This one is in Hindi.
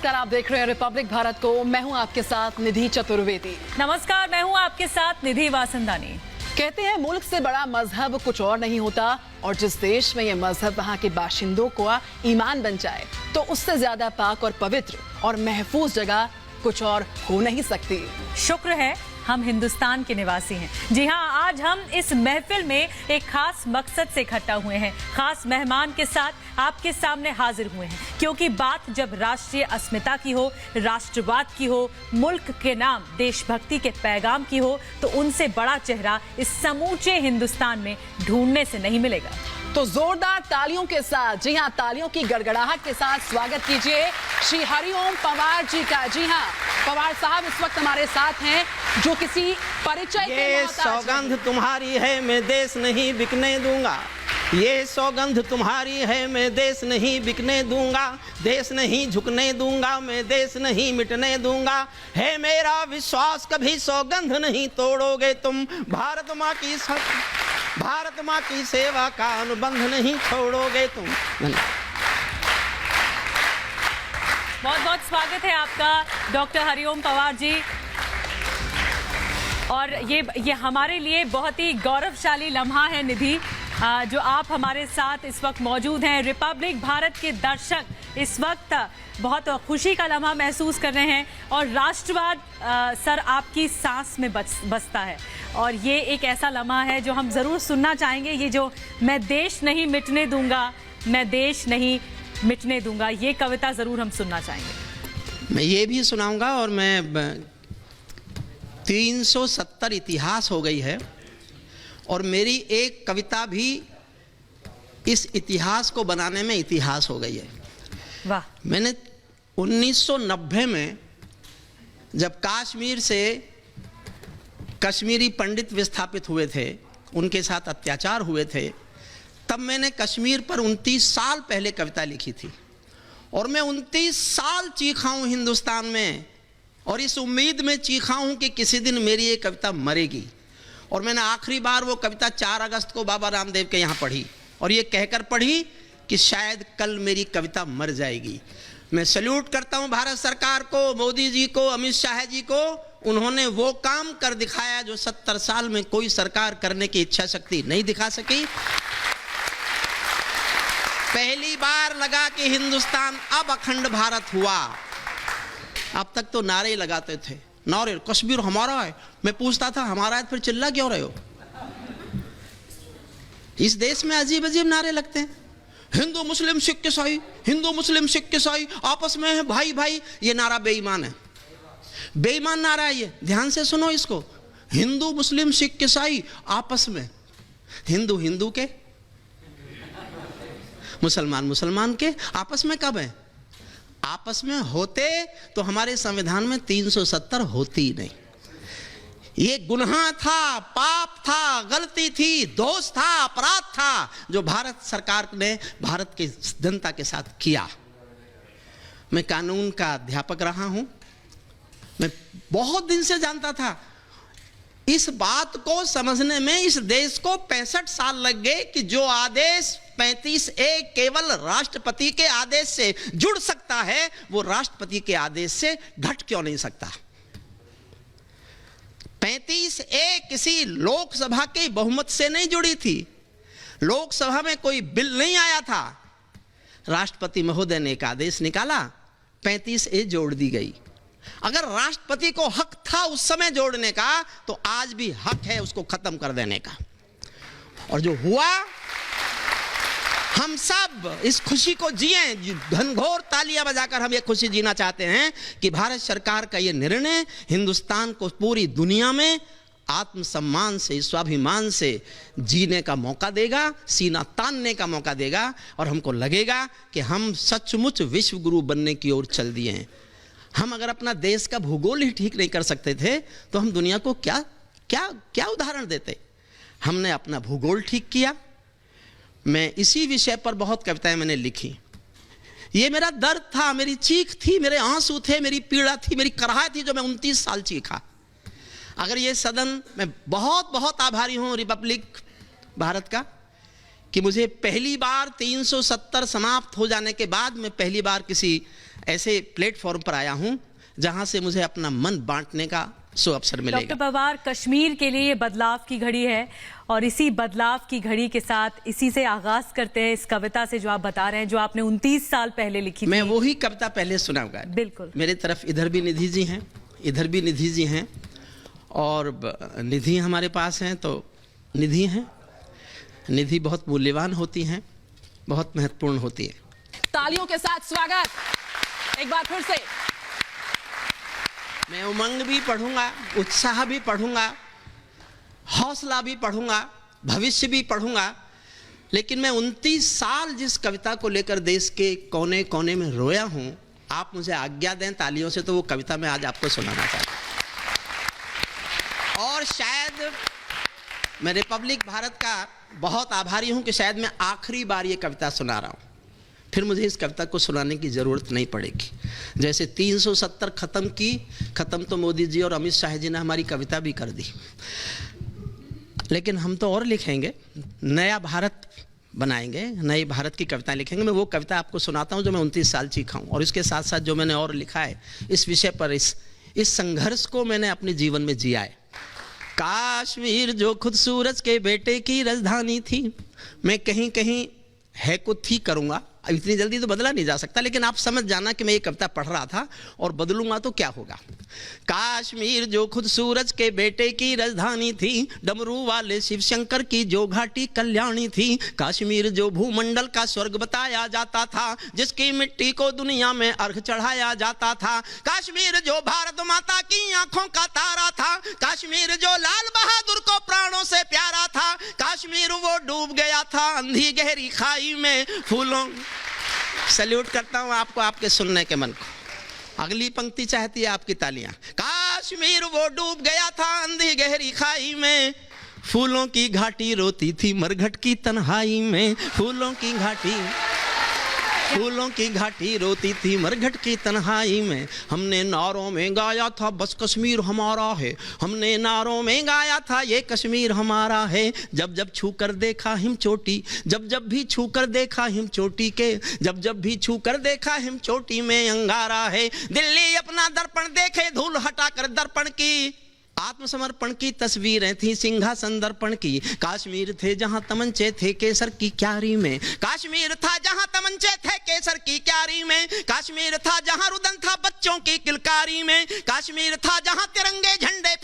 नमस्कार, आप देख रहे हैं रिपब्लिक भारत को। मैं हूं आपके साथ निधि चतुर्वेदी। नमस्कार, मैं हूं आपके साथ निधि वासंदानी। कहते हैं मुल्क से बड़ा मजहब कुछ और नहीं होता, और जिस देश में ये मजहब वहाँ के बाशिंदों को ईमान बन जाए तो उससे ज्यादा पाक और पवित्र और महफूज जगह कुछ और हो नहीं सकती। शुक्र है हम हिंदुस्तान के निवासी हैं। जी हाँ, आज हम इस महफिल में एक खास मकसद से इकट्ठा हुए हैं, खास मेहमान के साथ आपके सामने हाजिर हुए हैं, क्योंकि बात जब राष्ट्रीय अस्मिता की हो, राष्ट्रवाद की हो, मुल्क के नाम देशभक्ति के पैगाम की हो, तो उनसे बड़ा चेहरा इस समूचे हिंदुस्तान में ढूंढने से नहीं मिलेगा। तो जोरदार तालियों के साथ, जी हाँ, तालियों की गड़गड़ाहट के साथ स्वागत कीजिए श्री हरिओम पंवार जी का। जी हाँ, पंवार साहब इस वक्त हमारे साथ हैं, जो किसी परिचय के ये सौगंध तुम्हारी है, मैं देश नहीं बिकने दूंगा। ये सौगंध तुम्हारी है, मैं देश नहीं बिकने दूंगा। देश नहीं झुकने दूंगा, मैं देश नहीं मिटने दूंगा। है मेरा विश्वास, कभी सौगंध नहीं तोड़ोगे तुम। भारत माँ की सेवा का अनुबंध नहीं छोड़ोगे तुम। बहुत बहुत स्वागत है आपका डॉक्टर हरिओम पंवार जी। और ये हमारे लिए बहुत ही गौरवशाली लम्हा है निधि, जो आप हमारे साथ इस वक्त मौजूद हैं। रिपब्लिक भारत के दर्शक इस वक्त बहुत खुशी का लम्हा महसूस कर रहे हैं, और राष्ट्रवाद सर आपकी सांस में बसता है। और ये एक ऐसा लम्हा है जो हम ज़रूर सुनना चाहेंगे। ये जो मैं देश नहीं मिटने दूंगा, मैं देश नहीं मिटने दूंगा, ये कविता ज़रूर हम सुनना चाहेंगे। मैं ये भी सुनाऊंगा, और मैं 370 इतिहास हो गई है, और मेरी एक कविता भी इस इतिहास को बनाने में इतिहास हो गई है। वाह। मैंने 1990 में जब कश्मीर से कश्मीरी पंडित विस्थापित हुए थे, उनके साथ अत्याचार हुए थे, तब मैंने कश्मीर पर 29 साल पहले कविता लिखी थी। और मैं 29 साल चीखा हूँ हिंदुस्तान में, और इस उम्मीद में चीखा हूँ कि किसी दिन मेरी ये कविता मरेगी। और मैंने आखिरी बार वो कविता 4 अगस्त को बाबा रामदेव के यहाँ पढ़ी, और ये कहकर पढ़ी कि शायद कल मेरी कविता मर जाएगी। मैं सैल्यूट करता हूँ भारत सरकार को, मोदी जी को, अमित शाह जी को। उन्होंने वो काम कर दिखाया जो 70 साल में कोई सरकार करने की इच्छा शक्ति नहीं दिखा सकी। पहली बार लगा कि हिंदुस्तान अब अखंड भारत हुआ। अब तक तो नारे लगाते थे, नारे कश्मीर हमारा है। मैं पूछता था हमारा है, फिर चिल्ला क्यों रहे हो? इस देश में अजीब अजीब नारे लगते हैं। हिंदू मुस्लिम सिख ईसाई, हिंदू मुस्लिम सिख ईसाई आपस में है भाई भाई। ये नारा बेईमान है, बेईमान नारा है ये। ध्यान से सुनो इसको। हिंदू मुस्लिम सिख ईसाई आपस में, हिंदू हिंदू के, मुसलमान मुसलमान के, आपस में कब है? आपस में होते तो हमारे संविधान में 370 होती नहीं। ये गुनाह था, पाप था, गलती थी, दोष था, अपराध था, जो भारत सरकार ने भारत की जनता के साथ किया। मैं कानून का अध्यापक रहा हूं। मैं बहुत दिन से जानता था। इस बात को समझने में इस देश को 65 साल लग गए कि जो आदेश 35A केवल राष्ट्रपति के आदेश से जुड़ सकता है, वो राष्ट्रपति के आदेश से घट क्यों नहीं सकता? 35A किसी लोकसभा के बहुमत से नहीं जुड़ी थी। लोकसभा में कोई बिल नहीं आया था। राष्ट्रपति महोदय ने एक आदेश निकाला, 35A जोड़ दी गई। अगर राष्ट्रपति को हक था उस समय जोड़ने का, तो आज भी हक है उसको खत्म कर देने का। और जो हुआ, हम सब इस खुशी को जिए, घनघोर तालियां बजाकर हम ये खुशी जीना चाहते हैं कि भारत सरकार का ये निर्णय हिंदुस्तान को पूरी दुनिया में आत्मसम्मान से, स्वाभिमान से जीने का मौका देगा, सीना तानने का मौका देगा। और हमको लगेगा कि हम सचमुच विश्व गुरु बनने की ओर चल दिए हैं। हम अगर अपना देश का भूगोल ही ठीक नहीं कर सकते थे, तो हम दुनिया को क्या क्या क्या उदाहरण देते? हमने अपना भूगोल ठीक किया। मैं इसी विषय पर बहुत कविताएं मैंने लिखी। ये मेरा दर्द था, मेरी चीख थी, मेरे आंसू थे, मेरी पीड़ा थी, मेरी कराह थी, जो मैं 29 साल चीखा। अगर ये सदन, मैं बहुत बहुत आभारी हूँ रिपब्लिक भारत का कि मुझे पहली बार 370 समाप्त हो जाने के बाद मैं पहली बार किसी ऐसे प्लेटफॉर्म पर आया हूं जहां से मुझे अपना मन बांटने का अवसर मिलेगा। डॉक्टर पवार, कश्मीर के लिए ये बदलाव की घड़ी है और इसी बदलाव की घड़ी के साथ इसी से आगाज करते हैं, इस कविता से जो आप बता रहे हैं, जो आपने 29 साल पहले लिखी मैं थी। वही कविता पहले सुनाऊंगा। बिल्कुल। मेरे तरफ इधर भी निधि जी हैं, इधर भी निधि जी हैं, और निधि हमारे पास हैं तो निधि हैं। निधि बहुत मूल्यवान होती हैं, बहुत महत्वपूर्ण होती है। तालियों के साथ स्वागत एक बार फिर से। मैं उमंग भी पढ़ूंगा, उत्साह भी पढ़ूंगा, हौसला भी पढ़ूंगा, भविष्य भी पढ़ूंगा, लेकिन मैं 29 साल जिस कविता को लेकर देश के कोने कोने में रोया हूं, आप मुझे आज्ञा दें तालियों से तो वो कविता मैं आज आपको सुनाना चाहता हूं। और शायद मैं रिपब्लिक भारत का बहुत आभारी हूं कि शायद मैं आखिरी बार ये कविता सुना रहा हूं, फिर मुझे इस कविता को सुनाने की ज़रूरत नहीं पड़ेगी। जैसे 370 ख़त्म तो मोदी जी और अमित शाह जी ने हमारी कविता भी कर दी, लेकिन हम तो और लिखेंगे, नया भारत बनाएंगे, नए भारत की कविता लिखेंगे। मैं वो कविता आपको सुनाता हूँ जो मैं 29 साल सीखा हूँ, और इसके साथ साथ जो मैंने और लिखा है इस विषय पर, इस संघर्ष को मैंने अपने जीवन में जिया है। कश्मीर जो खुद सूरज के बेटे की राजधानी थी, मैं कहीं कहीं है को थी करूँगा, इतनी जल्दी तो बदला नहीं जा सकता, लेकिन आप समझ जाना कि मैं ये कविता पढ़ रहा था और बदलूंगा तो क्या होगा। कश्मीर जो खुद सूरज के बेटे की राजधानी थी, डमरू वाले शिव शंकर की जो घाटी कल्याणी थी, कश्मीर जो भूमंडल का स्वर्ग बताया जाता था, जिसकी मिट्टी को दुनिया में अर्घ चढ़ाया जाता था, कश्मीर जो भारत माता की आंखों का तारा था, कश्मीर जो लाल बहादुर को प्राणों से प्यारा था, कश्मीर वो डूब गया था अंधी गहरी खाई में फूलों। सैल्यूट करता हूं आपको, आपके सुनने के मन को। अगली पंक्ति चाहती है आपकी तालियां। कश्मीर वो डूब गया था अंधी गहरी खाई में, फूलों की घाटी रोती थी मरघट की तन्हाई में, फूलों की घाटी रोती थी मरघट की तन्हाई में। हमने नारों में गाया था बस कश्मीर हमारा है, हमने नारों में गाया था ये कश्मीर हमारा है। जब जब छू कर देखा हिम चोटी, जब जब भी छू कर देखा हिम चोटी के, जब जब भी छू कर देखा हिम चोटी में अंगारा है। दिल्ली अपना दर्पण देखे, धूल हटाकर दर्पण की, आत्मसमर्पण की तस्वीरें थी सिंहासन दर्पण की। कश्मीर थे जहां तमंचे थे केसर की क्यारी में, कश्मीर था जहां तमंचे थे केसर की क्यारी में, कश्मीर था जहां रुदन था बच्चों की किलकारी में, कश्मीर था जहां तिरंगे झंडे